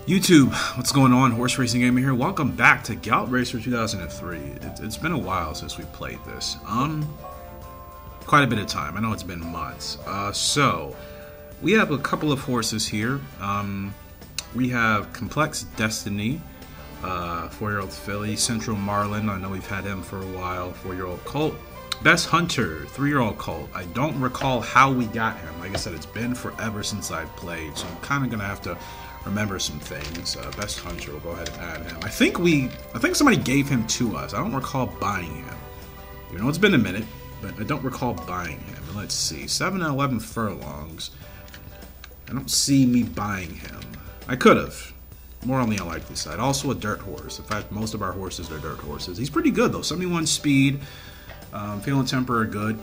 YouTube, what's going on? Horse Racing Gamer here. Welcome back to Gallop Racer 2003. It's been a while since we played this. Quite a bit of time. I know it's been months. So we have a couple of horses here. We have Complex Destiny, 4-year-old filly. Central Marlin, I know we've had him for a while. 4-year-old colt. Best Hunter, 3-year-old colt. I don't recall how we got him. Like I said, it's been forever since I've played, so I'm kind of gonna have to remember some things. Best Hunter, we'll go ahead and add him. I think somebody gave him to us. I don't recall buying him. You know, it's been a minute, but I don't recall buying him. And let's see, 7 and 11 furlongs. I don't see me buying him. I could have. More on the unlikely side. Also a dirt horse. In fact, most of our horses are dirt horses. He's pretty good though. 71 speed. Feel and temper are good.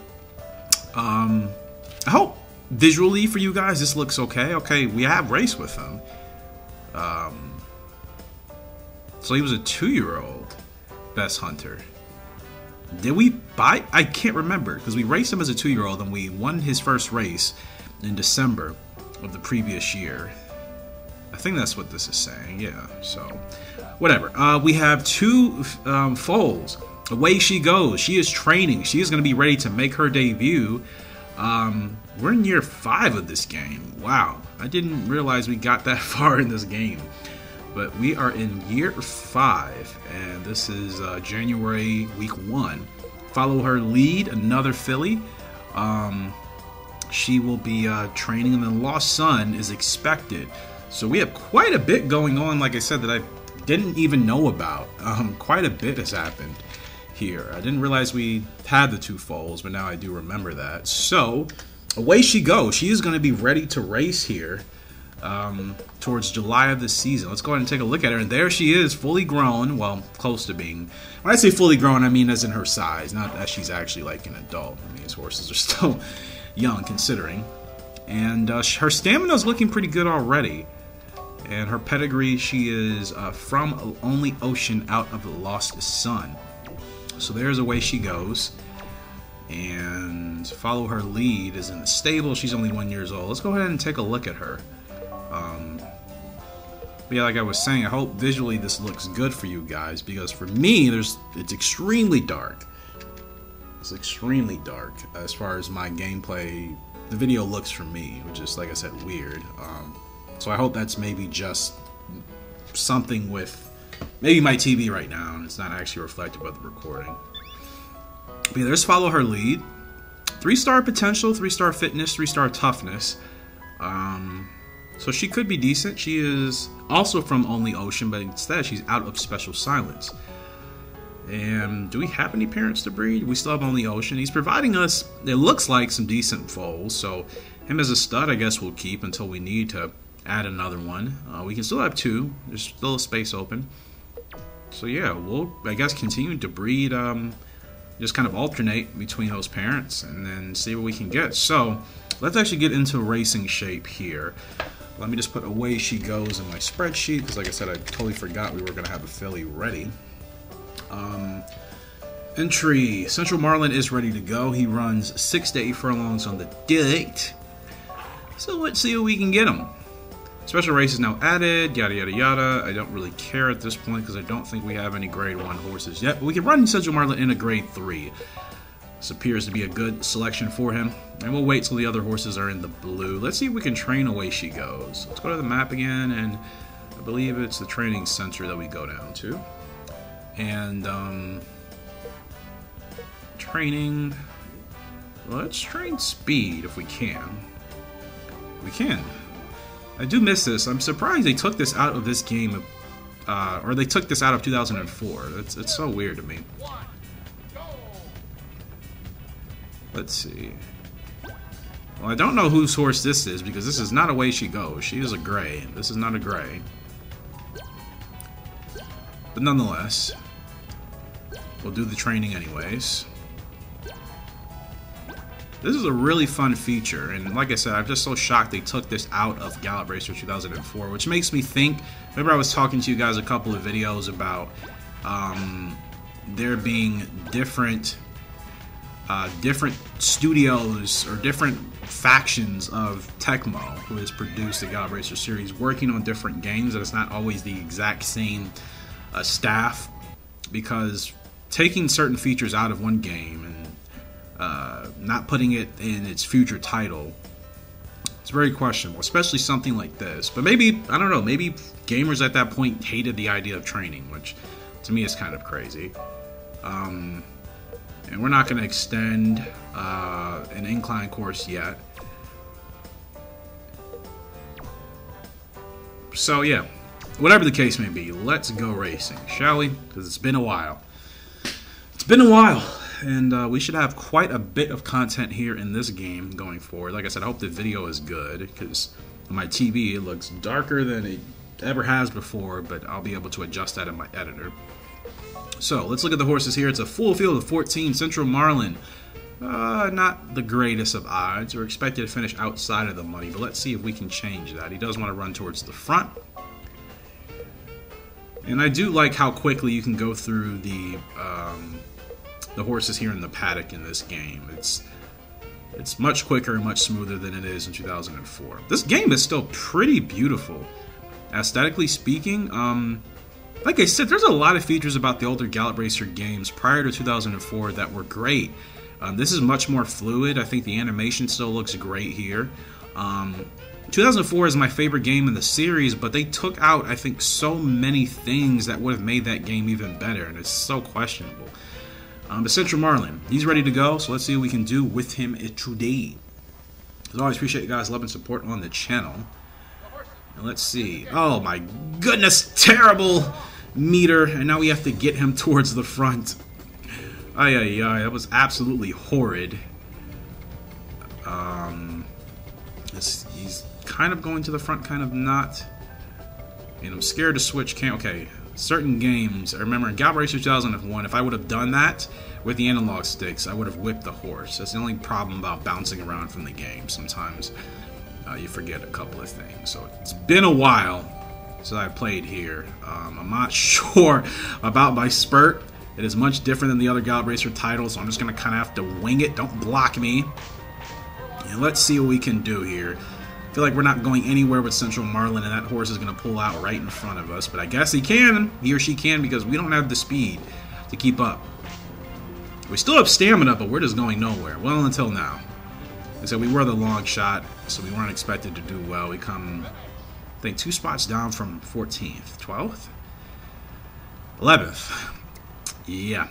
I hope visually for you guys this looks okay. Okay, we have raced with him. So he was a 2-year-old Best Hunter. Did we buy? I can't remember because we raced him as a 2-year-old and we won his first race in December of the previous year. I think that's what this is saying. Yeah. So whatever. We have two foals. Away she goes. She is training. She is going to be ready to make her debut. We're in year 5 of this game. Wow. I didn't realize we got that far in this game. But we are in year 5, and this is January week 1. Follow her lead, another filly. She will be training, and the Lost Son is expected. So we have quite a bit going on, like I said, that I didn't even know about. Quite a bit has happened here. I didn't realize we had the 2 foals, but now I do remember that. So away she goes. She is going to be ready to race here towards July of this season. Let's go ahead and take a look at her. And there she is, fully grown. Well, close to being. When I say fully grown, I mean as in her size, not that she's actually like an adult. I mean, these horses are still young considering. And her stamina is looking pretty good already. And her pedigree, she is from Only Ocean out of the Lost Son. So there's a way she goes. And follow her lead is in the stable. She's only 1 year old. Let's go ahead and take a look at her. Yeah, like I was saying, I hope visually this looks good for you guys, because for me, it's extremely dark. It's extremely dark as far as my gameplay. The video looks for me, which is, like I said, weird. So I hope that's maybe just something with maybe my TV right now, and it's not actually reflective of the recording. But yeah, there's follow her lead. 3-star potential, 3-star fitness, 3-star toughness. So she could be decent. She is also from Only Ocean, but instead she's out of Special Silence. And do we have any parents to breed? We still have Only Ocean. He's providing us, it looks like, some decent foals. So him as a stud, I guess we'll keep until we need to add another one. We can still have 2. There's still a space open. So yeah, we'll, I guess, continue to breed, just kind of alternate between those parents and then see what we can get. So let's actually get into racing shape here. Let me just put away she goes in my spreadsheet, because like I said, I totally forgot we were going to have a filly ready. Entry, Central Marlin is ready to go. He runs 6 to 8 furlongs on the date. So let's see what we can get him. Special race is now added, yada yada yada. I don't really care at this point because I don't think we have any grade 1 horses yet. But we can run Central Marlin in a grade 3. This appears to be a good selection for him. And we'll wait till the other horses are in the blue. Let's see if we can train away she goes. Let's go to the map again, and I believe it's the training center that we go down to. And training, let's train speed if we can. We can. I do miss this. I'm surprised they took this out of this game, or they took this out of 2004. It's so weird to me. Let's see. Well, I don't know whose horse this is, because this is not Away She Goes. She is a gray. This is not a gray. But nonetheless, we'll do the training anyways. This is a really fun feature, and like I said, I'm just so shocked they took this out of Gallop Racer 2004, which makes me think, remember I was talking to you guys a couple of videos about there being different different studios or different factions of Tecmo, who has produced the Gallop Racer series, working on different games, and it's not always the exact same staff, because taking certain features out of one game and not putting it in its future title, it's very questionable, especially something like this. But maybe, I don't know, maybe gamers at that point hated the idea of training, which to me is kind of crazy. And we're not going to extend an incline course yet. So yeah, whatever the case may be, let's go racing, shall we? Because it's been a while. It's been a while, and we should have quite a bit of content here in this game going forward. Like I said, I hope the video is good, because on my TV it looks darker than it ever has before, but I'll be able to adjust that in my editor. So let's look at the horses here. It's a full field of 14. Central Marlin, not the greatest of odds. We're expected to finish outside of the money, but let's see if we can change that. He does want to run towards the front. And I do like how quickly you can go through the horses here in the paddock in this game. It's much quicker and much smoother than it is in 2004. This game is still pretty beautiful, aesthetically speaking. Like I said, there's a lot of features about the older Gallop Racer games prior to 2004 that were great. This is much more fluid. I think the animation still looks great here. 2004 is my favorite game in the series, but they took out, I think, so many things that would have made that game even better, and it's so questionable. But Central Marlin, he's ready to go, so let's see what we can do with him today. As always, appreciate you guys' love and support on the channel. And let's see. Oh my goodness, terrible meter, and now we have to get him towards the front. Ay, ay, ay, that was absolutely horrid. He's kind of going to the front, kind of not. And I'm scared to switch okay, certain games, I remember in Gallop Racer 2001, if I would have done that with the analog sticks, I would have whipped the horse. That's the only problem about bouncing around from the game. Sometimes you forget a couple of things. So it's been a while since I played here. I'm not sure about my spurt. It is much different than the other Gallop Racer titles, so I'm just going to kind of have to wing it. Don't block me. And let's see what we can do here. I feel like we're not going anywhere with Central Marlin, and that horse is going to pull out right in front of us. But I guess he or she can, because we don't have the speed to keep up. We still have stamina, but we're just going nowhere. Well, until now. Like I said, we were the long shot, so we weren't expected to do well. We come, I think, 2 spots down from 14th. 12th? 11th. Yeah.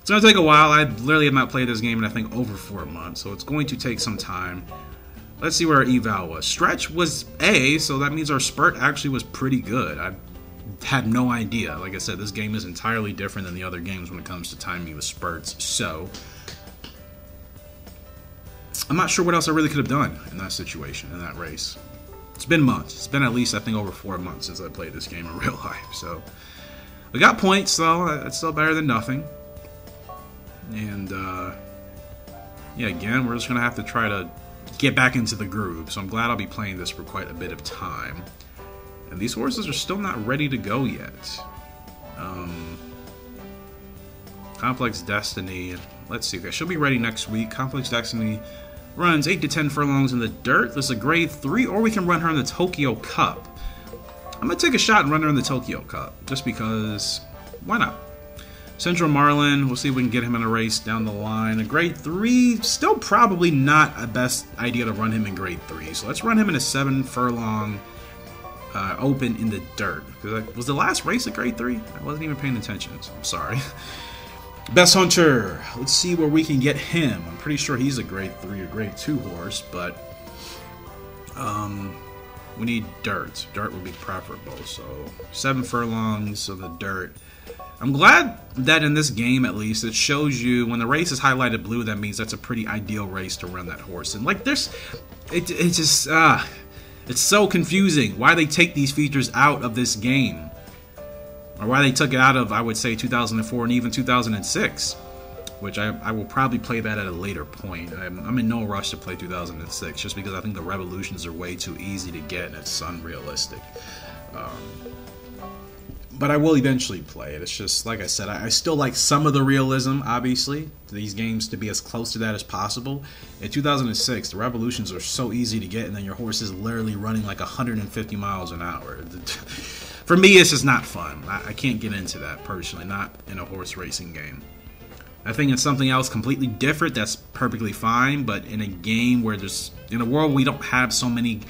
It's going to take a while. I literally have not played this game in, I think, over 4 months, so it's going to take some time. Let's see where our eval was. Stretch was A, so that means our spurt actually was pretty good. I had no idea. Like I said, this game is entirely different than the other games when it comes to timing the spurts, so I'm not sure what else I really could have done in that situation, in that race. It's been months. It's been at least, I think, over 4 months since I played this game in real life, so we got points, though. That's still better than nothing. And, yeah, again, we're just going to have to try to get back into the groove. So I'm glad I'll be playing this for quite a bit of time. And these horses are still not ready to go yet. Complex Destiny. Let's see. Okay, she'll be ready next week. Complex Destiny runs 8 to 10 furlongs in the dirt. This is a grade 3, or we can run her in the Tokyo Cup. I'm going to take a shot and run her in the Tokyo Cup, just because, why not? Central Marlin, we'll see if we can get him in a race down the line. A grade 3, still probably not a best idea to run him in grade 3. So let's run him in a 7 furlong open in the dirt. Was the last race a grade 3? I wasn't even paying attention, so I'm sorry. Best Hunter, let's see where we can get him. I'm pretty sure he's a grade 3 or grade 2 horse, but we need dirt. Dirt would be preferable, so 7 furlongs of the dirt. I'm glad that in this game, at least, it shows you when the race is highlighted blue, that means that's a pretty ideal race to run that horse. And like, it's so confusing why they take these features out of this game, or why they took it out of, I would say, 2004 and even 2006, which I will probably play that at a later point. I'm in no rush to play 2006, just because I think the revolutions are way too easy to get and it's unrealistic. But I will eventually play it. It's just, like I said, I still like some of the realism, obviously, for these games to be as close to that as possible. In 2006, the revolutions are so easy to get, and then your horse is literally running like 150 miles an hour. For me, it's just not fun. I can't get into that, personally, not in a horse racing game. I think it's something else completely different that's perfectly fine, but in a game where there's, in a world we don't have so many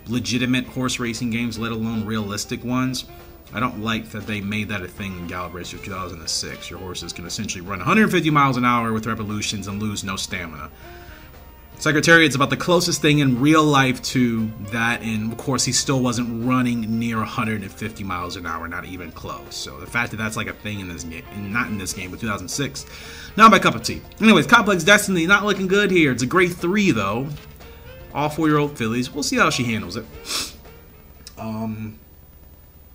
legitimate horse racing games, let alone realistic ones, I don't like that they made that a thing in Gallop Racer 2006. Your horses can essentially run 150 miles an hour with revolutions and lose no stamina. Secretariat's about the closest thing in real life to that, and of course he still wasn't running near 150 miles an hour, not even close. So the fact that that's like a thing in this game, not in this game, but 2006, not my cup of tea. Anyways, Complex Destiny, not looking good here. It's a grade 3 though. All 4-year-old fillies. We'll see how she handles it.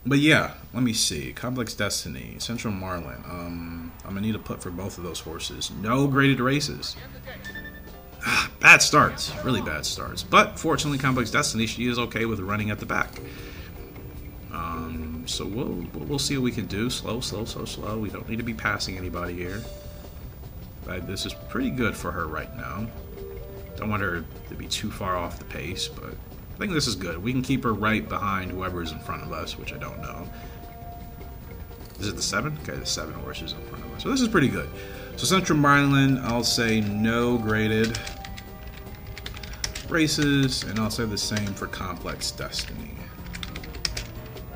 But yeah, let me see. Complex Destiny, Central Marlin. I'm gonna need a put for both of those horses. No graded races. Bad starts, really bad starts. But fortunately, Complex Destiny, she is okay with running at the back. So we'll see what we can do. Slow. We don't need to be passing anybody here. This is pretty good for her right now. Don't want her to be too far off the pace, but I think this is good. We can keep her right behind whoever is in front of us, which I don't know. Is it the 7? Okay, the 7 horses in front of us. So this is pretty good. So Central Maryland, I'll say no graded races, and I'll say the same for Complex Destiny.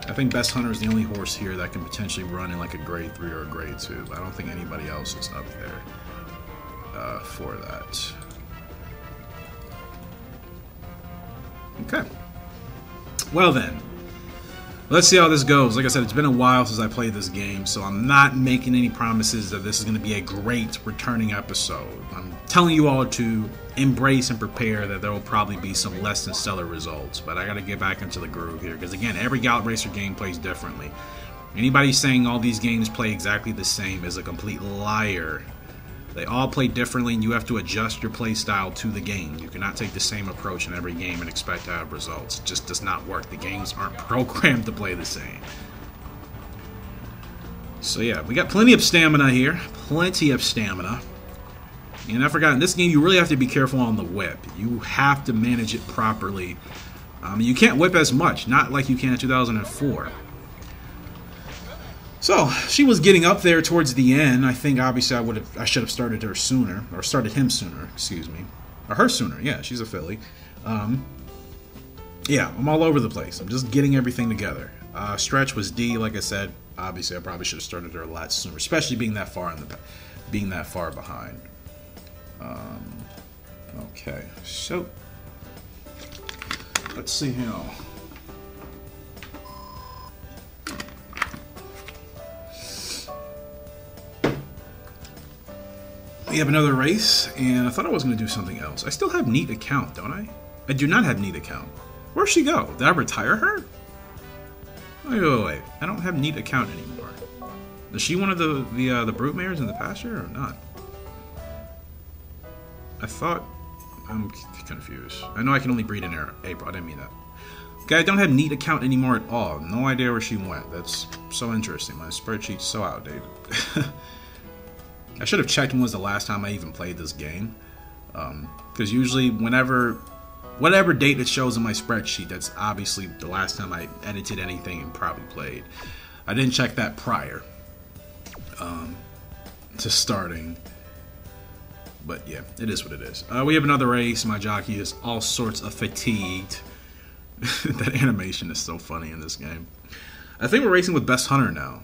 I think Best Hunter is the only horse here that can potentially run in like a grade 3 or a grade 2. I don't think anybody else is up there for that. Okay. Well then, let's see how this goes. Like I said, it's been a while since I played this game, so I'm not making any promises that this is going to be a great returning episode. I'm telling you all to embrace and prepare that there will probably be some less than stellar results, but I got to get back into the groove here, because again, every Gallop Racer game plays differently. Anybody saying all these games play exactly the same is a complete liar. They all play differently, and you have to adjust your play style to the game. You cannot take the same approach in every game and expect to have results. It just does not work. The games aren't programmed to play the same. So yeah, we got plenty of stamina here. Plenty of stamina. And I forgot, in this game you really have to be careful on the whip. You have to manage it properly. You can't whip as much, not like you can in 2004. So she was getting up there towards the end. I think obviously I should have started her sooner, or started him sooner, excuse me, or her sooner. Yeah, she's a filly. Yeah, I'm all over the place. I'm just getting everything together. Stretch was D, like I said. Obviously, I probably should have started her a lot sooner, especially being that far behind. Okay, so let's see here. We have another race, and I thought I was going to do something else. I still have Neat Account, don't I? I do not have Neat Account. Where'd she go? Did I retire her? Wait. I don't have Neat Account anymore. Is she one of the brood mares in the pasture or not? I thought... I'm confused. I know I can only breed in April. I didn't mean that. Okay, I don't have Neat Account anymore at all. No idea where she went. That's so interesting. My spreadsheet's so outdated. I should have checked when was the last time I even played this game. Because usually whatever date it shows in my spreadsheet, that's obviously the last time I edited anything and probably played. I didn't check that prior to starting. But yeah, it is what it is. We have another race. My jockey is all sorts of fatigued. That animation is so funny in this game. I think we're racing with Best Hunter now.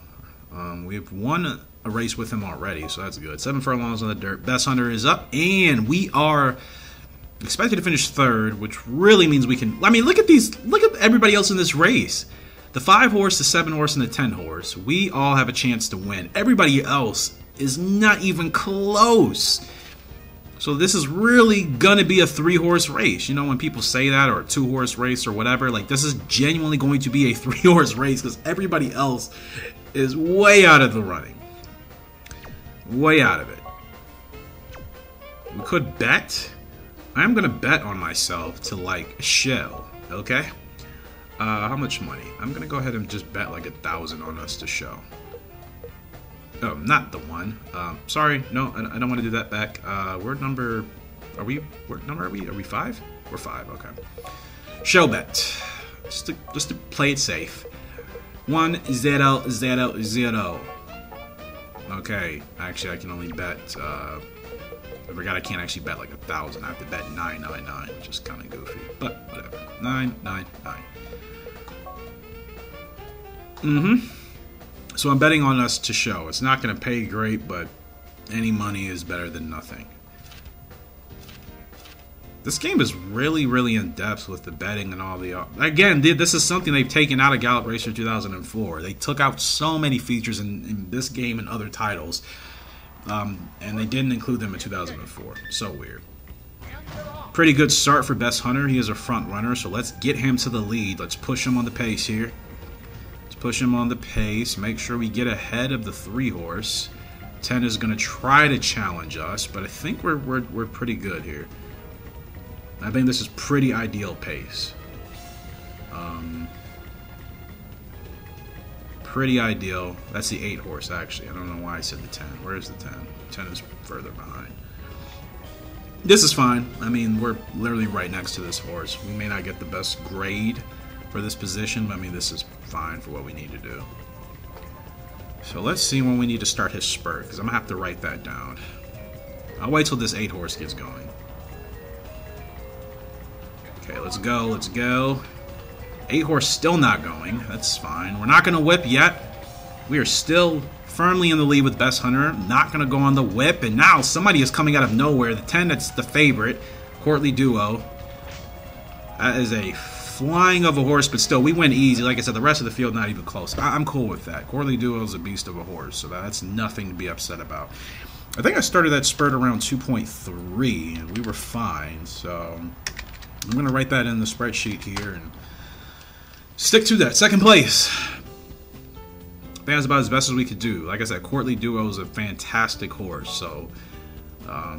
We have won a race with him already, so that's good. 7 furlongs on the dirt. Best Hunter is up, and we are expected to finish 3rd, which really means we can... I mean, look at everybody else in this race. The 5 horse, the 7 horse, and the 10 horse. We all have a chance to win. Everybody else is not even close. So this is really going to be a 3-horse race. You know, when people say that, or a 2-horse race or whatever, like, this is genuinely going to be a 3-horse race because everybody else is way out of the running. Way out of it. We could bet. I'm going to bet on myself to, like, shell, okay? How much money? I'm gonna go ahead and just bet like 1,000 on us to show. Oh, not the one. Sorry, no, I don't want to do that back. What number are we? Are we 5? We're 5. Okay. Show bet. Just to play it safe. 1 0 0 0. Okay. Actually, I can only bet. I forgot I can't actually bet like 1,000. I have to bet 999, which is kind of goofy, but whatever. 999. So I'm betting on us to show. It's not going to pay great, but any money is better than nothing. This game is really, really in depth with the betting and all the... Again, this is something they've taken out of Gallop Racer 2004. They took out so many features in this game and other titles, and they didn't include them in 2004. So weird. Pretty good start for Best Hunter. He is a front runner, so let's get him to the lead. Let's push him on the pace here. Push him on the pace, make sure we get ahead of the 3-horse. 10 is going to try to challenge us, but I think we're pretty good here. I think this is pretty ideal pace. Pretty ideal. That's the 8-horse, actually. I don't know why I said the 10. Where is the 10? 10 is further behind. This is fine. I mean, we're literally right next to this horse. We may not get the best grade for this position, but I mean, this is fine for what we need to do. So let's see when we need to start his spurt, because I'm gonna have to write that down. I'll wait till this 8-horse gets going. Okay, let's go, let's go. 8-horse still not going. That's fine. We're not gonna whip yet. We are still firmly in the lead with Best Hunter. Not gonna go on the whip, and now somebody is coming out of nowhere. The 10, that's the favorite, Courtly Duo. That is a flying of a horse, but still, we went easy. Like I said, the rest of the field not even close. I'm cool with that. Courtly Duo is a beast of a horse, so that's nothing to be upset about. I think I started that spurt around 2.3, and we were fine, so I'm going to write that in the spreadsheet here and stick to that. Second place. I think that's about as best as we could do. Like I said, Courtly Duo is a fantastic horse, so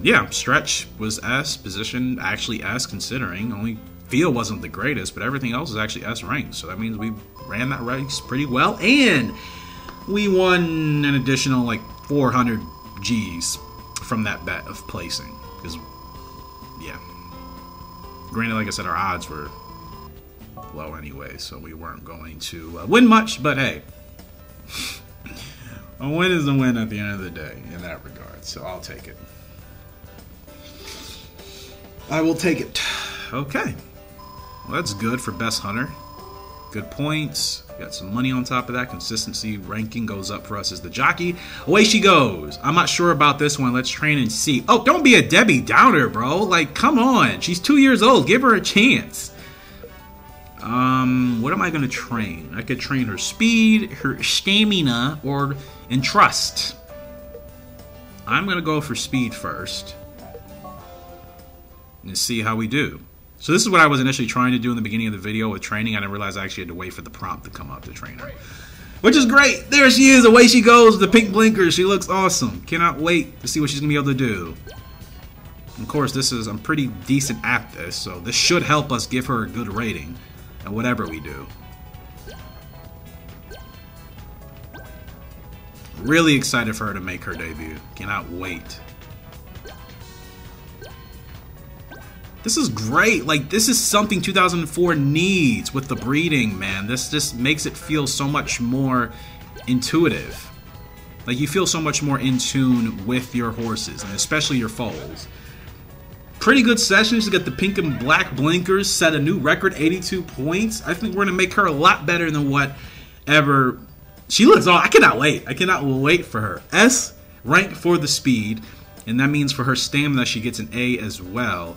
yeah, stretch was S, position actually S considering, only field wasn't the greatest, but everything else is actually S ranked, so that means we ran that race pretty well, and we won an additional like 400 G's from that bet of placing, because yeah, granted, like I said, our odds were low anyway, so we weren't going to win much, but hey, a win is a win at the end of the day in that regard, so I'll take it. I will take it. Okay. Well, that's good for Best Hunter. Good points. Got some money on top of that. Consistency ranking goes up for us as the jockey. Away she goes. I'm not sure about this one. Let's train and see. Oh, don't be a Debbie Downer, bro. Like, come on. She's 2 years old. Give her a chance. What am I going to train? I could train her speed, her stamina, or in trust. I'm going to go for speed first. And see how we do. So this is what I was initially trying to do in the beginning of the video with training. I didn't realize I actually had to wait for the prompt to come up to train her. Which is great. There she is. Away she goes with the pink blinkers. She looks awesome. Cannot wait to see what she's going to be able to do. Of course, I'm pretty decent at this, so this should help us give her a good rating at whatever we do. Really excited for her to make her debut. Cannot wait. This is great. Like, this is something 2004 needs with the breeding, man. This just makes it feel so much more intuitive. Like, you feel so much more in tune with your horses, and especially your foals. Pretty good sessions to get the pink and black blinkers, set a new record, 82 points. I think we're going to make her a lot better than whatever. She looks, I cannot wait. I cannot wait for her. S, ranked for the speed, and that means for her stamina, she gets an A as well.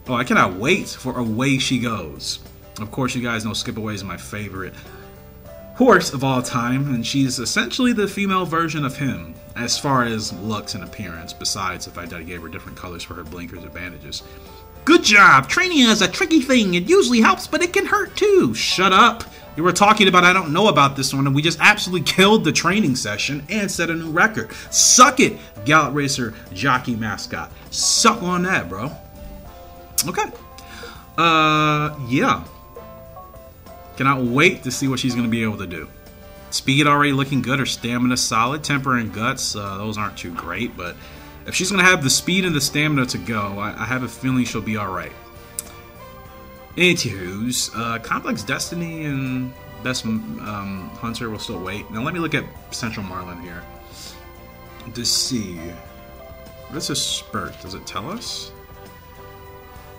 Oh, I cannot wait for Away She Goes. Of course, you guys know Skip Away is my favorite horse of all time, and she's essentially the female version of him as far as looks and appearance, besides the fact that I gave her different colors for her blinkers advantages. Good job! Training is a tricky thing. It usually helps, but it can hurt too. Shut up. You were talking about I don't know about this one, and we just absolutely killed the training session and set a new record. Suck it, Gallop Racer jockey mascot. Suck on that, bro. Okay. Yeah. Cannot wait to see what she's going to be able to do. Speed already looking good. Her stamina solid. Temper and guts, those aren't too great. But if she's going to have the speed and the stamina to go, I have a feeling she'll be alright. Anywho's, Complex Destiny and Best Hunter will still wait. Now let me look at Central Marlin here to see. What is a spurt? Does it tell us?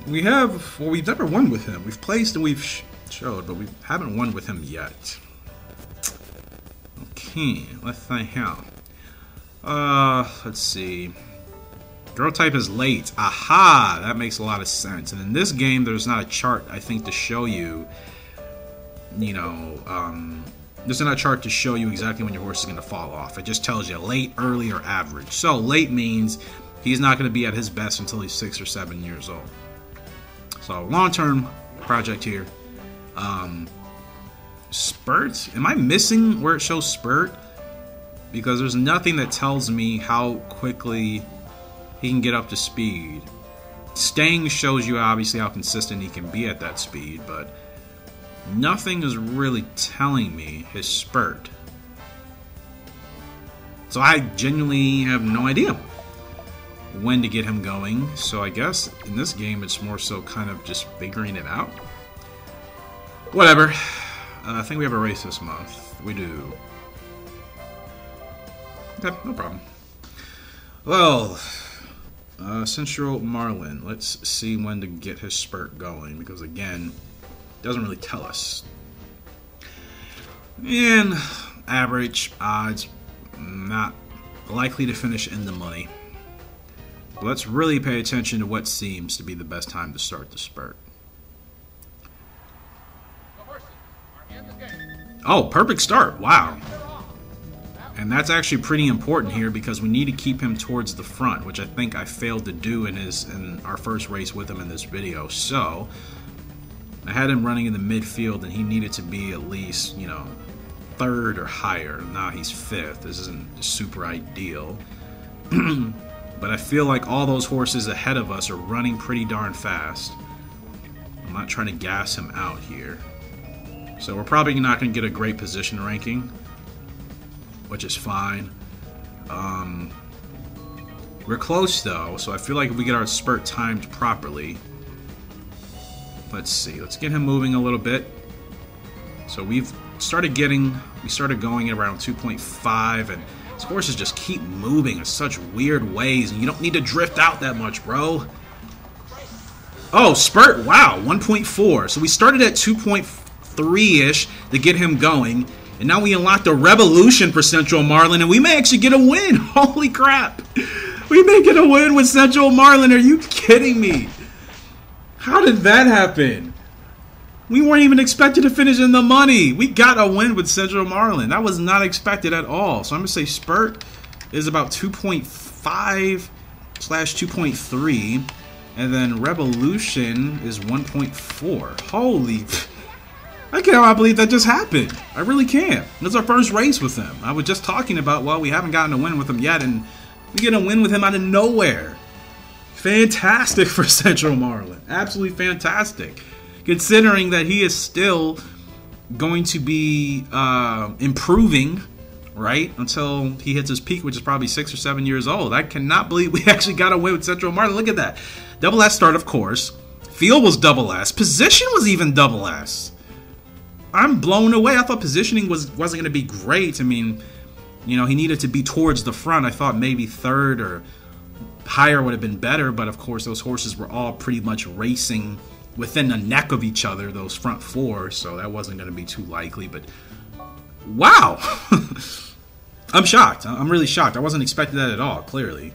We have, well, we've never won with him. We've placed and we've showed, but we haven't won with him yet. Okay, let's find out. Let's see. Girl type is late. Aha! That makes a lot of sense. And in this game, there's not a chart, I think, to show you, you know, there's not a chart to show you exactly when your horse is going to fall off. It just tells you late, early, or average. So late means he's not going to be at his best until he's 6 or 7 years old. So long-term project here. Spurt? Am I missing where it shows spurt? Because there's nothing that tells me how quickly he can get up to speed. Staying shows you obviously how consistent he can be at that speed, but nothing is really telling me his spurt. So I genuinely have no idea when to get him going. So I guess in this game it's more so kind of just figuring it out. Whatever. I think we have a race this month. We do. Okay, no problem. Well, Central Marlin. Let's see when to get his spurt going, because again, it doesn't really tell us. And average odds, not likely to finish in the money. Let's really pay attention to what seems to be the best time to start the spurt. Oh, perfect start. Wow. And that's actually pretty important here because we need to keep him towards the front, which I think I failed to do in our first race with him in this video. So I had him running in the midfield and he needed to be at least, you know, 3rd or higher. Now he's 5th. This isn't super ideal. But I feel like all those horses ahead of us are running pretty darn fast. I'm not trying to gas him out here. So we're probably not going to get a great position ranking, which is fine. We're close though, so I feel like if we get our spurt timed properly. Let's see, let's get him moving a little bit. So we started going around 2.5, and these horses just keep moving in such weird ways, and you don't need to drift out that much, bro. Oh, spurt, wow, 1.4. So we started at 2.3-ish to get him going, and now we unlocked a revolution for Central Marlin, and we may actually get a win. Holy crap. We may get a win with Central Marlin. Are you kidding me? How did that happen? We weren't even expected to finish in the money. We got a win with Central Marlin. That was not expected at all. So I'm going to say spurt is about 2.5/2.3. And then revolution is 1.4. Holy... I cannot believe that just happened. I really can't. It's our first race with him. I was just talking about, well, we haven't gotten a win with him yet, and we get a win with him out of nowhere. Fantastic for Central Marlin. Absolutely fantastic. Considering that he is still going to be improving, right, until he hits his peak, which is probably 6 or 7 years old. I cannot believe we actually got a win with Central Marlin. Look at that. Double S start, of course. Field was double S. Position was even double S. I'm blown away. I thought positioning wasn't going to be great. I mean, you know, he needed to be towards the front. I thought maybe 3rd or higher would have been better, but of course those horses were all pretty much racing within the neck of each other, those front 4, so that wasn't going to be too likely. But wow. I'm shocked. I'm really shocked. I wasn't expecting that at all, clearly.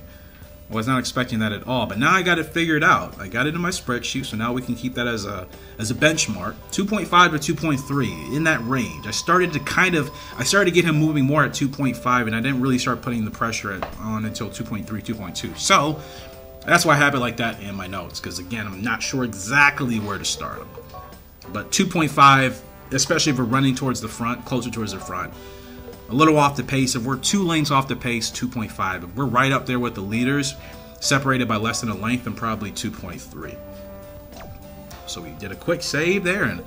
I was not expecting that at all, but now I got it figured out. I got it in my spreadsheet, so now we can keep that as a benchmark. 2.5 to 2.3, in that range. I started to get him moving more at 2.5, and I didn't really start putting the pressure on until 2.3, 2.2. So that's why I have it like that in my notes, because again, I'm not sure exactly where to start him. But 2.5, especially if we're running towards the front, closer towards the front. A little off the pace. If we're 2 lengths off the pace, 2.5. If we're right up there with the leaders, separated by less than a length, then probably 2.3. So we did a quick save there, and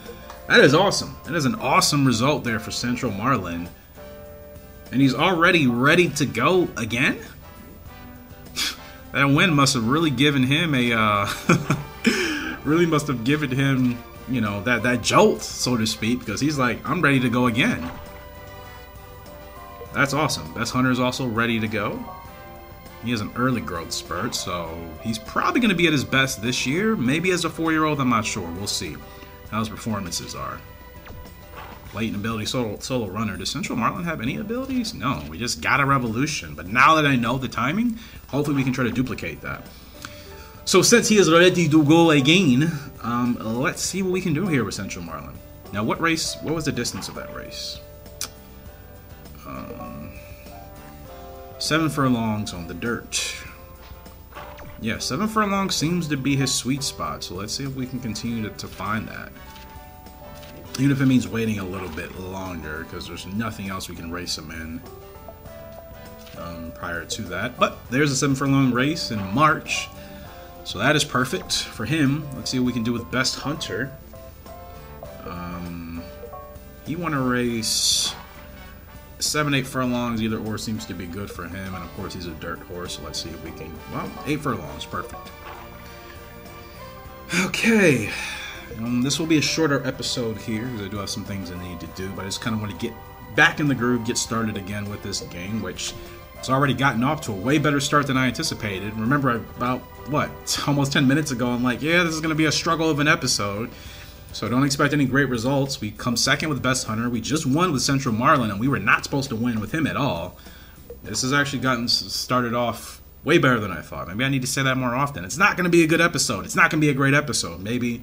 That is awesome. That is an awesome result there for Central Marlin. And he's already ready to go again? That win must have really given him a, really must have given him, you know, that jolt, so to speak, because he's like, I'm ready to go again. That's awesome. Best Hunter is also ready to go. He has an early growth spurt, so he's probably going to be at his best this year. Maybe as a 4-year-old, I'm not sure. We'll see how his performances are. Latent ability, solo runner. Does Central Marlin have any abilities? No, we just got a revolution. But now that I know the timing, hopefully we can try to duplicate that. So since he is ready to go again, let's see what we can do here with Central Marlin. Now, what was the distance of that race? 7 furlongs on the dirt. Yeah, 7 furlongs seems to be his sweet spot. So let's see if we can continue to find that. Even if it means waiting a little bit longer, because there's nothing else we can race him in prior to that. But there's a 7 furlong race in March, so that is perfect for him. Let's see what we can do with Best Hunter. He want to race 7-8 furlongs, either or seems to be good for him, and of course he's a dirt horse, so let's see if we can, well, 8 furlongs, perfect. Okay. This will be a shorter episode here because I do have some things I need to do, but I just kind of want to get back in the groove, get started again with this game, which has already gotten off to a way better start than I anticipated. Remember, about, what, almost 10 minutes ago, I'm like, yeah, this is going to be a struggle of an episode, so don't expect any great results. We come second with Best Hunter. We just won with Central Marlin, and we were not supposed to win with him at all. This has actually gotten started off way better than I thought. Maybe I need to say that more often. It's not going to be a good episode. It's not going to be a great episode. Maybe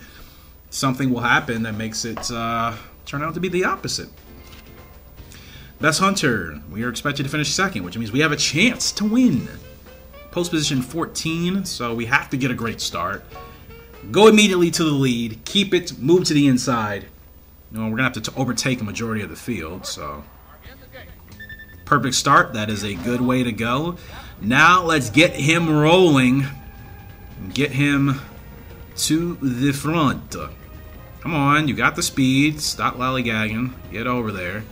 something will happen that makes it turn out to be the opposite. Best Hunter, we are expected to finish second, which means we have a chance to win. Post position 14, so we have to get a great start. Go immediately to the lead, keep it, move to the inside. You know, we're going to have to overtake a majority of the field, so perfect start. That is a good way to go. Now let's get him rolling. Get him to the front. Come on, you got the speed. Stop lollygagging. Get over there.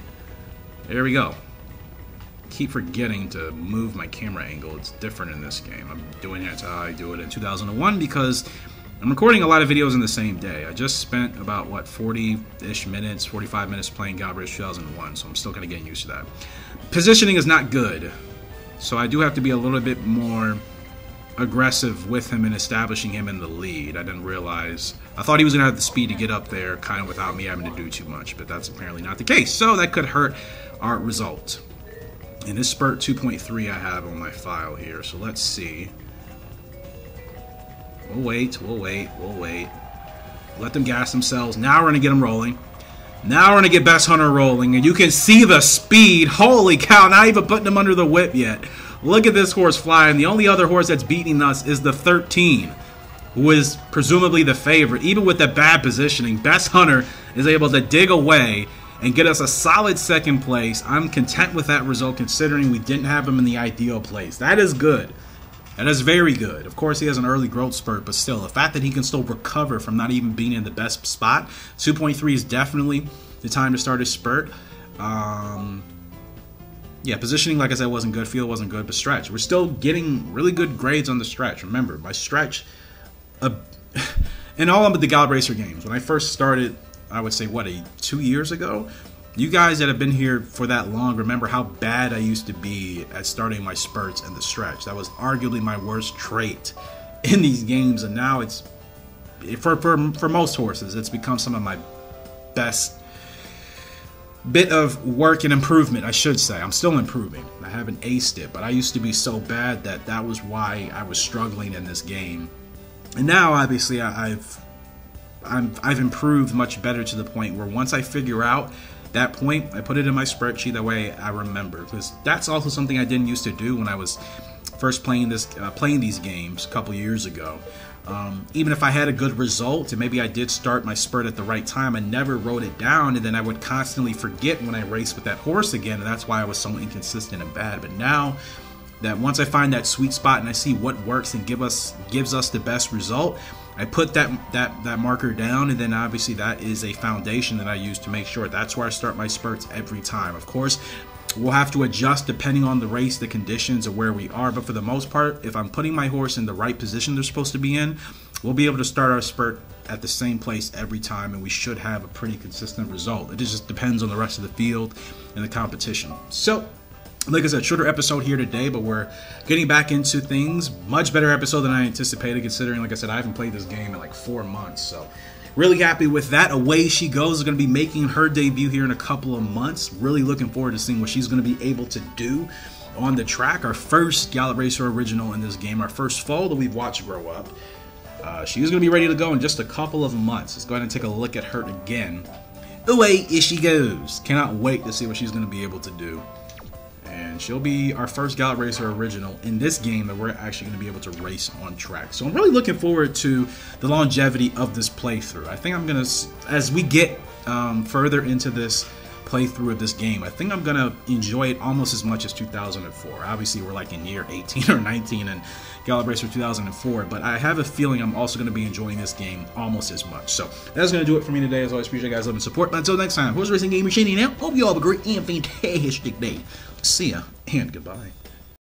There we go. Keep forgetting to move my camera angle. It's different in this game. I'm doing it how I do it in 2001 because I'm recording a lot of videos in the same day. I just spent about, what, 40-ish minutes, 45 minutes playing Gallop 2001, so I'm still kind of getting used to that. Positioning is not good, so I do have to be a little bit more aggressive with him and establishing him in the lead. I didn't realize. I thought he was going to have the speed to get up there kind of without me having to do too much, but that's apparently not the case. So that could hurt our result. In this spurt 2.3 I have on my file here, so let's see. We'll wait, we'll wait, we'll wait. Let them gas themselves. Now we're going to get them rolling. Now we're going to get Best Hunter rolling, and you can see the speed. Holy cow, not even putting him under the whip yet. Look at this horse flying. The only other horse that's beating us is the 13, who is presumably the favorite. Even with the bad positioning, Best Hunter is able to dig away and get us a solid second place. I'm content with that result considering we didn't have him in the ideal place. That is good. That is very good. Of course, he has an early growth spurt, but still, the fact that he can still recover from not even being in the best spot, 2.3 is definitely the time to start his spurt. Yeah, positioning, like I said, wasn't good. Field wasn't good, but stretch. We're still getting really good grades on the stretch. Remember, my stretch, in all of the Gallop Racer games, when I first started, I would say, what, 2 years ago? You guys that have been here for that long remember how bad I used to be at starting my spurts in the stretch. That was arguably my worst trait in these games, and now it's, for most horses, it's become some of my best bit of work and improvement, I should say. I'm still improving. I haven't aced it, but I used to be so bad that that was why I was struggling in this game. And now, obviously, I've improved much better to the point where once I figure out that point, I put it in my spreadsheet. That way I remember, because that's also something I didn't used to do when I was first playing these games a couple years ago. Even if I had a good result and maybe I did start my spurt at the right time, I never wrote it down, and then I would constantly forget when I raced with that horse again, and that's why I was so inconsistent and bad. But now that once I find that sweet spot and I see what works and gives us the best result, I put that marker down, and then obviously that is a foundation that I use to make sure that's where I start my spurts every time. Of course, we'll have to adjust depending on the race, the conditions, or where we are, but for the most part, if I'm putting my horse in the right position they're supposed to be in, we'll be able to start our spurt at the same place every time, and we should have a pretty consistent result. It just depends on the rest of the field and the competition. So, like I said, shorter episode here today, but we're getting back into things. Much better episode than I anticipated, considering, like I said, I haven't played this game in like 4 months, so really happy with that. Away she goes, is going to be making her debut here in a couple of months. Really looking forward to seeing what she's going to be able to do on the track. Our first Gallop Racer original in this game, our first foal that we've watched grow up. She's going to be ready to go in just a couple of months. Let's go ahead and take a look at her again. Away she goes. Cannot wait to see what she's going to be able to do. And she'll be our first Gallop Racer original in this game that we're actually going to be able to race on track. So I'm really looking forward to the longevity of this playthrough. I think I'm going to, as we get further into this playthrough of this game, I think I'm going to enjoy it almost as much as 2004. Obviously, we're like in year 18 or 19 in Gallop Racer 2004, but I have a feeling I'm also going to be enjoying this game almost as much. So that's going to do it for me today. As always, appreciate you guys' love and support. But until next time, Horse Racing Gamer Shaney now. Hope you all have a great and fantastic day. See ya, and goodbye.